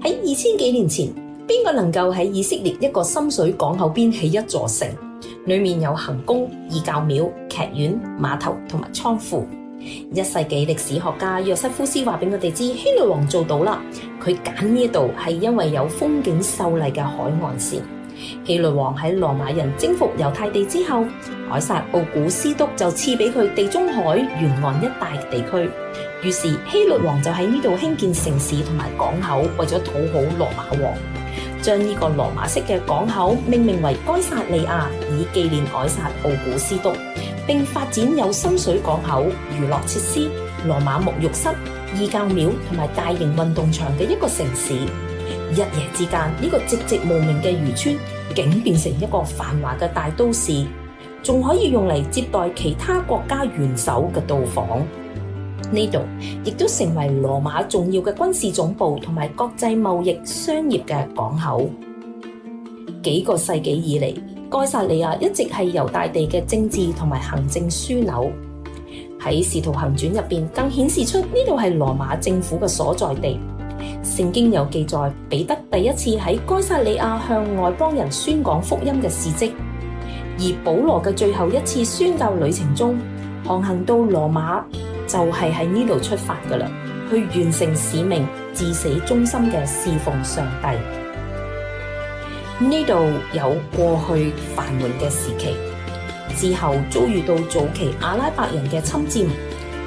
喺2000幾年前，邊個能夠喺以色列一個深水港口邊起一座城，裏面有行宮、異教廟、劇院、碼頭同埋倉庫？1世紀歷史學家約瑟夫斯話俾我哋知，希律王做到啦。佢揀呢度係因為有風景秀麗嘅海岸線。希律王喺羅馬人征服猶太地之後，凱撒奧古斯都就賜俾佢地中海沿岸一帶嘅地區。於是希律王就喺呢度興建城市同埋港口，為咗討好羅馬王，將呢個羅馬式嘅港口命名為該撒利亞，以紀念凱撒奧古斯都，並發展有深水港口、娛樂設施、羅馬沐浴室、異教廟同埋大型運動場嘅一個城市。一夜之間，呢個寂寂無名嘅漁村竟變成一個繁華嘅大都市，仲可以用嚟接待其他國家元首嘅到訪。呢度亦都成為羅馬重要嘅軍事總部同埋國際貿易商業嘅港口。幾個世紀以嚟，該撒利亞一直係猶大地嘅政治同埋行政樞紐。喺《使徒行傳》入邊，更顯示出呢度係羅馬政府嘅所在地。聖經有記載，彼得第一次喺該撒利亞向外邦人宣講福音嘅事蹟，而保羅嘅最後一次宣教旅程中，航行到羅馬就係喺呢度出發㗎喇，去完成使命，至死忠心嘅侍奉上帝。呢度有過去繁榮嘅時期，之後遭遇到早期阿拉伯人嘅侵佔，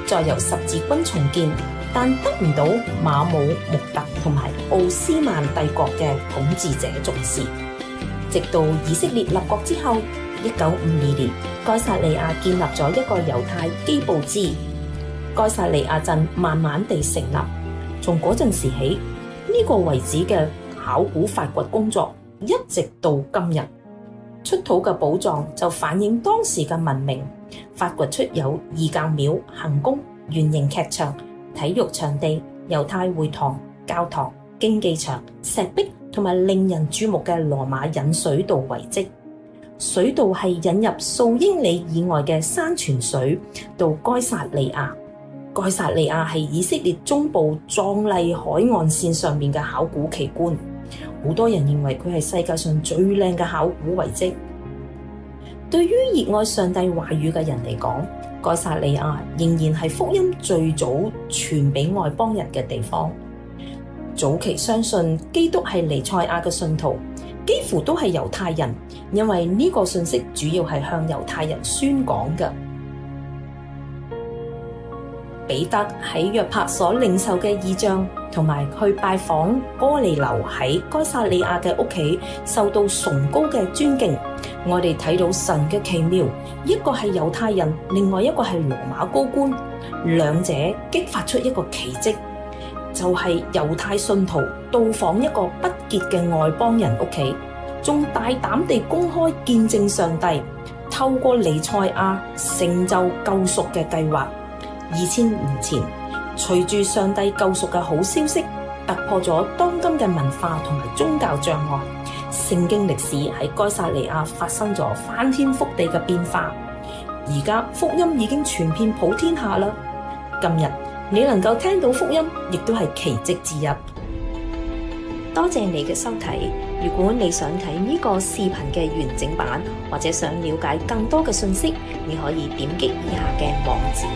再由十字軍重建，但得唔到馬姆穆特同埋奧斯曼帝國嘅統治者重視。直到以色列立國之後，1952年，該撒利亞建立咗一個猶太基布茲，該撒利亞鎮慢慢地成立。從嗰陣時起，呢個遺址嘅考古發掘工作一直到今日，出土嘅寶藏就反映當時嘅文明，發掘出有異教廟、行宮、圓形劇場、體育場地、猶太會堂、教堂、競技場、石壁同埋令人注目嘅羅馬引水道遺跡。水道係引入數英里以外嘅山泉水到該撒利亞。該撒利亞係以色列中部壯麗海岸線上面嘅考古奇觀，好多人認為佢係世界上最靚嘅考古遺跡。對於熱愛上帝話語嘅人嚟講，該撒利亞仍然係福音最早傳俾外邦人嘅地方。早期相信基督係彌賽亞嘅信徒，幾乎都係猶太人，因為呢個信息主要係向猶太人宣講嘅。彼得喺約帕所領受嘅異象，同埋去拜訪哥尼流喺該撒利亞嘅屋企，受到崇高嘅尊敬。我哋睇到神嘅奇妙，一個係猶太人，另外一個係羅馬高官，兩者激發出一個奇蹟，就係猶太信徒到訪一個不潔嘅外邦人屋企，仲大膽地公開見證上帝透過彌賽亞成就救贖嘅計劃。2000年前，隨住上帝救贖嘅好消息，突破咗當今嘅文化同埋宗教障礙，聖經歷史喺該撒利亞發生咗翻天覆地嘅變化。而家福音已經傳遍普天下啦。今日你能夠聽到福音，亦都係奇蹟之一。多謝你嘅收睇。如果你想睇呢個視頻嘅完整版，或者想了解更多嘅信息，你可以點擊以下嘅網址。